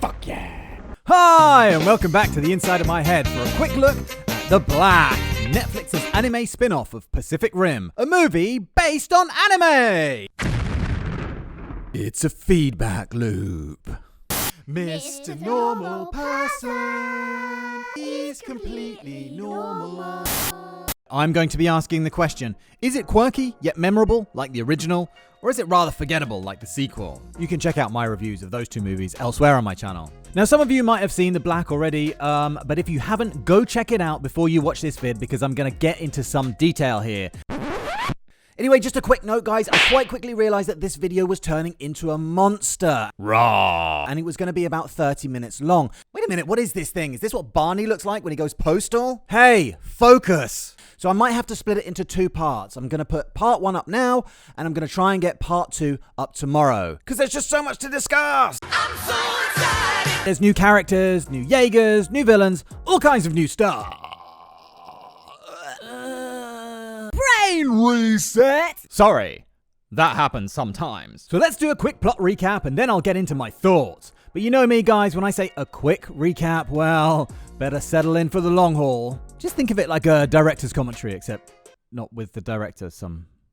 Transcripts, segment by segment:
Fuck yeah! Hi, and welcome back to the inside of my head for a quick look at The Black, Netflix's anime spin-off of Pacific Rim, a movie based on anime! It's a feedback loop. Mr. Normal Person is completely normal. I'm going to be asking the question, is it quirky yet memorable like the original, or is it rather forgettable like the sequel? You can check out my reviews of those two movies elsewhere on my channel. Now, some of you might have seen The Black already, but if you haven't, go check it out before you watch this vid because I'm going to get into some detail here. Anyway, just a quick note, guys. I quite quickly realized that this video was turning into a monster. Raw. And it was going to be about 30 minutes long. Wait a minute, what is this thing? Is this what Barney looks like when he goes postal? Hey, focus. So I might have to split it into two parts. I'm going to put part one up now, and I'm going to try and get part two up tomorrow. Because there's just so much to discuss. I'm so excited. There's new characters, new Jaegers, new villains, all kinds of new stuff. Brain reset! Sorry, that happens sometimes. So let's do a quick plot recap and then I'll get into my thoughts. But you know me, guys, when I say a quick recap, well, better settle in for the long haul. Just think of it like a director's commentary, except not with the director,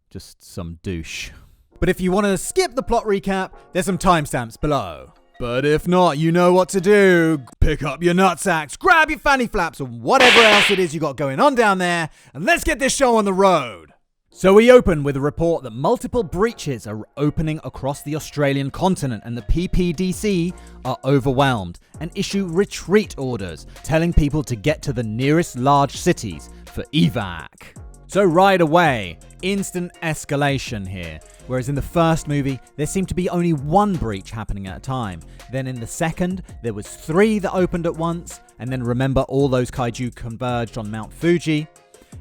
just some douche. But if you want to skip the plot recap, there's some timestamps below. But if not, you know what to do. Pick up your nutsacks, grab your fanny flaps, and whatever else it is you got going on down there, and let's get this show on the road. So we open with a report that multiple breaches are opening across the Australian continent, and the PPDC are overwhelmed and issue retreat orders, telling people to get to the nearest large cities for evac. So right away, instant escalation here. Whereas in the first movie, there seemed to be only one breach happening at a time. Then in the second, there was 3 that opened at once. And then remember, all those kaiju converged on Mount Fuji.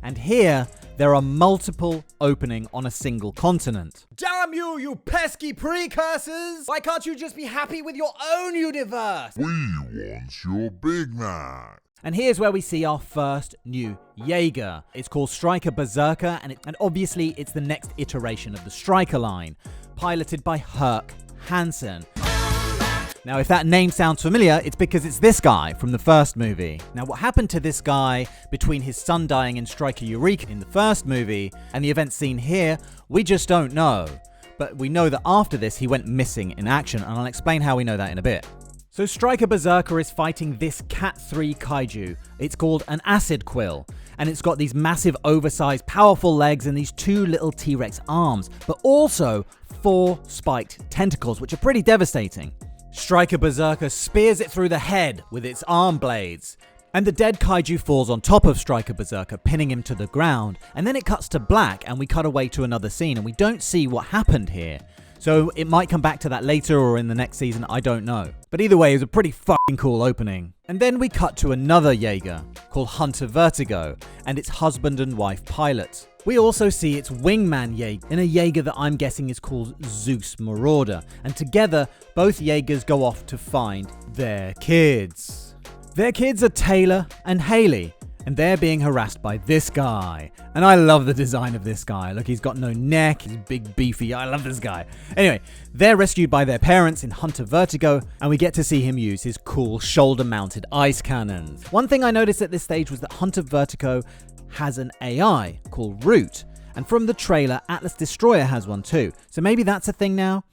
And here, there are multiple opening on a single continent. Damn you, you pesky precursors! Why can't you just be happy with your own universe? We want your Big Mac. And here's where we see our first new Jaeger. It's called Striker Berserker, and obviously it's the next iteration of the Striker line, piloted by Herc Hansen. Now, if that name sounds familiar, it's because it's this guy from the first movie. Now, what happened to this guy between his son dying in Striker Eureka in the first movie and the events seen here, we just don't know. But we know that after this, he went missing in action, and I'll explain how we know that in a bit. So Striker Berserker is fighting this Cat 3 kaiju. It's called an acid quill, and it's got these massive, oversized, powerful legs and these 2 little T-Rex arms, but also 4 spiked tentacles, which are pretty devastating. Striker Berserker spears it through the head with its arm blades, and the dead kaiju falls on top of Striker Berserker, pinning him to the ground, and then it cuts to black, and we cut away to another scene, and we don't see what happened here. So it might come back to that later or in the next season, I don't know. But either way, it was a pretty fucking cool opening. And then we cut to another Jaeger, called Hunter Vertigo, and its husband and wife pilot. We also see its wingman Jaeger, in a Jaeger that I'm guessing is called Zeus Marauder. And together, both Jaegers go off to find their kids. Their kids are Taylor and Haley, and they're being harassed by this guy. And I love the design of this guy. Look, he's got no neck, he's big, beefy. I love this guy. Anyway, they're rescued by their parents in Hunter Vertigo, and we get to see him use his cool shoulder-mounted ice cannons. One thing I noticed at this stage was that Hunter Vertigo has an AI called Root. And from the trailer, Atlas Destroyer has one too. So maybe that's a thing now?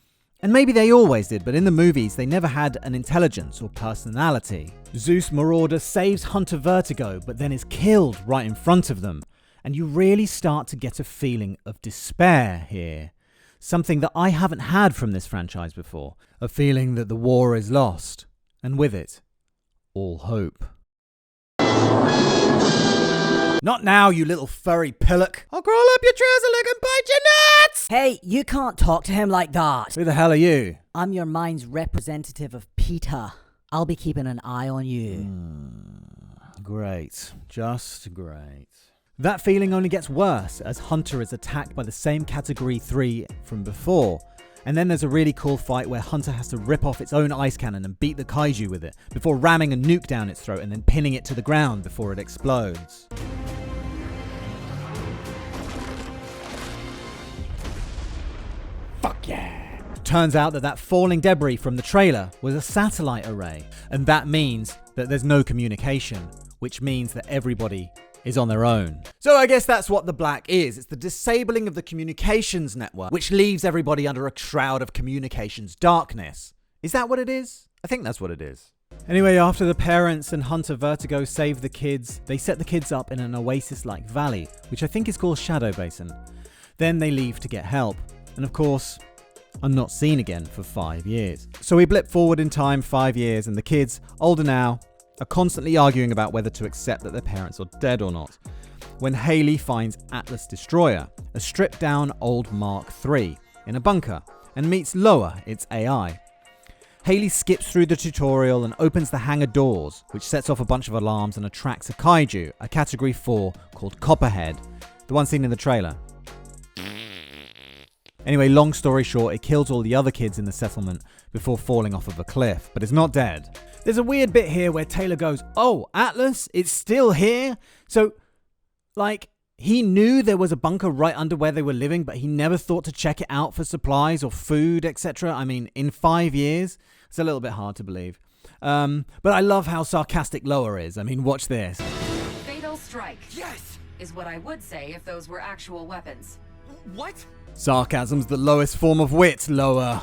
And maybe they always did, but in the movies, they never had an intelligence or personality. Zeus Marauder saves Hunter Vertigo, but then is killed right in front of them. And you really start to get a feeling of despair here. Something that I haven't had from this franchise before. A feeling that the war is lost. And with it, all hope. Not now, you little furry pillock. I'll crawl up your trouser leg and bite your nuts! Hey, you can't talk to him like that. Who the hell are you? I'm your mind's representative of PETA. I'll be keeping an eye on you. Great. Just great. That feeling only gets worse as Hunter is attacked by the same Category 3 from before. And then there's a really cool fight where Hunter has to rip off its own ice cannon and beat the kaiju with it, before ramming a nuke down its throat and then pinning it to the ground before it explodes. Fuck yeah! Turns out that falling debris from the trailer was a satellite array, and that means that there's no communication, which means that everybody is on their own. So I guess that's what the black is. It's the disabling of the communications network, which leaves everybody under a shroud of communications darkness. Is that what it is? I think that's what it is. Anyway, after the parents and Hunter Vertigo save the kids, they set the kids up in an oasis-like valley, which I think is called Shadow Basin. Then they leave to get help. And of course, I'm not seen again for 5 years. So we blip forward in time 5 years, and the kids, older now, are constantly arguing about whether to accept that their parents are dead or not. When Haley finds Atlas Destroyer, a stripped-down old Mark III, in a bunker, and meets Loa, its AI. Haley skips through the tutorial and opens the hangar doors, which sets off a bunch of alarms and attracts a kaiju, a category 4 called Copperhead, the one seen in the trailer. Anyway, long story short, it kills all the other kids in the settlement before falling off of a cliff, but it's not dead. There's a weird bit here where Taylor goes, "Oh, Atlas, it's still here?" So, he knew there was a bunker right under where they were living, but he never thought to check it out for supplies or food, etc. I mean, in 5 years, it's a little bit hard to believe. But I love how sarcastic Loa is. I mean, watch this. Fatal strike. Yes! Is what I would say if those were actual weapons. What? Sarcasm's the lowest form of wit, Loa.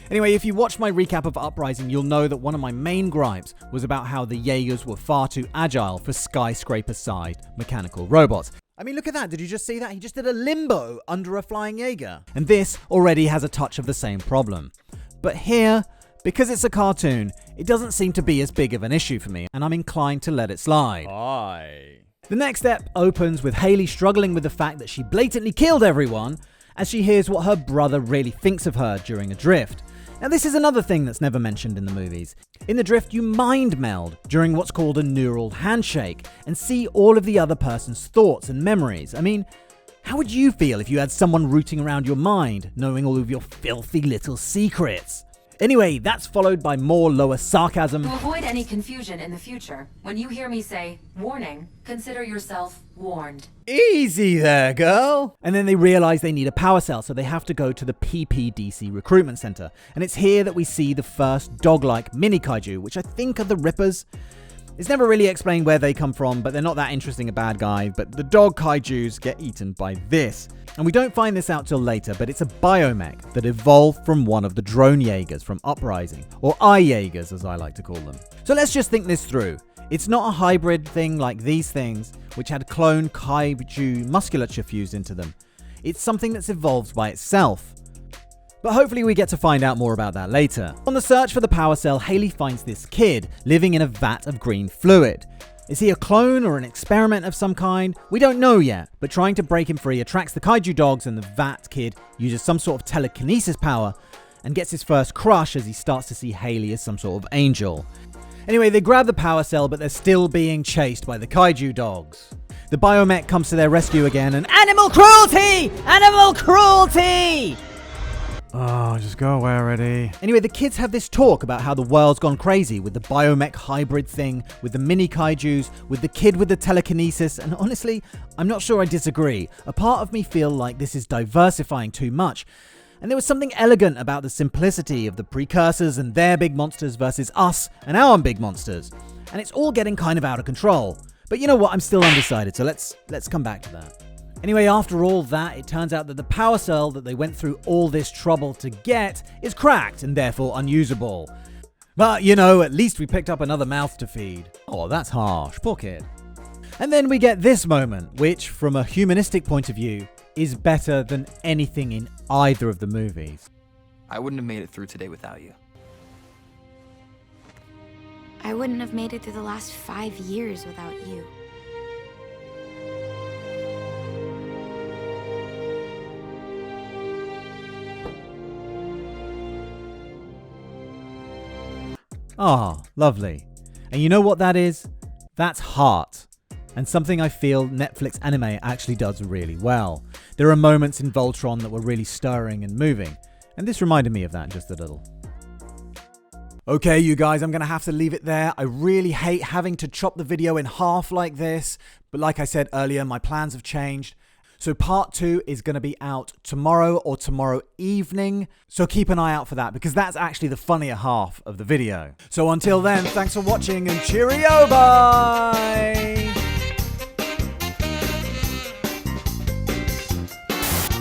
Anyway, if you watched my recap of Uprising, you'll know that one of my main gripes was about how the Jaegers were far too agile for skyscraper-sized mechanical robots. I mean, look at that. Did you just see that? He just did a limbo under a flying Jaeger. And this already has a touch of the same problem. But here, because it's a cartoon, it doesn't seem to be as big of an issue for me, and I'm inclined to let it slide. Aye. The next step opens with Haley struggling with the fact that she blatantly killed everyone as she hears what her brother really thinks of her during a drift. Now, this is another thing that's never mentioned in the movies. In the drift, you mind meld during what's called a neural handshake and see all of the other person's thoughts and memories. I mean, how would you feel if you had someone rooting around your mind, knowing all of your filthy little secrets? Anyway, that's followed by more Loa sarcasm. To avoid any confusion in the future, when you hear me say, warning, consider yourself warned. Easy there, girl. And then they realize they need a power cell, so they have to go to the PPDC recruitment center. And it's here that we see the first dog-like mini kaiju, which I think are the Rippers. It's never really explained where they come from, but they're not that interesting a bad guy. But the dog kaijus get eaten by this. And we don't find this out till later, but it's a biomech that evolved from one of the drone Jaegers from Uprising, or I-Jaegers as I like to call them. So let's just think this through. It's not a hybrid thing like these things, which had clone kaiju musculature fused into them. It's something that's evolved by itself. But hopefully we get to find out more about that later. On the search for the power cell, Haley finds this kid living in a vat of green fluid. Is he a clone or an experiment of some kind? We don't know yet, but trying to break him free attracts the kaiju dogs, and the vat kid uses some sort of telekinesis power and gets his first crush as he starts to see Haley as some sort of angel. Anyway, they grab the power cell, but they're still being chased by the kaiju dogs. The biomech comes to their rescue again, and animal cruelty! Animal cruelty! Oh, just go away already. Anyway, the kids have this talk about how the world's gone crazy with the biomech hybrid thing, with the mini kaijus, with the kid with the telekinesis, and honestly, I'm not sure I disagree. A part of me feel like this is diversifying too much. And there was something elegant about the simplicity of the precursors and their big monsters versus us and our big monsters. And it's all getting kind of out of control. But you know what, I'm still undecided, so let's come back to that. Anyway, after all that, it turns out that the power cell that they went through all this trouble to get is cracked and therefore unusable. But, you know, at least we picked up another mouth to feed. Oh, that's harsh. Poor kid. And then we get this moment, which, from a humanistic point of view, is better than anything in either of the movies. I wouldn't have made it through today without you. I wouldn't have made it through the last 5 years without you. Ah, lovely. And you know what that is? That's heart. And something I feel Netflix anime actually does really well. There are moments in Voltron that were really stirring and moving. And this reminded me of that just a little. Okay, you guys, I'm going to have to leave it there. I really hate having to chop the video in half like this. But like I said earlier, my plans have changed. So part 2 is going to be out tomorrow or tomorrow evening. So keep an eye out for that because that's actually the funnier half of the video. So until then, thanks for watching and cheerio, bye!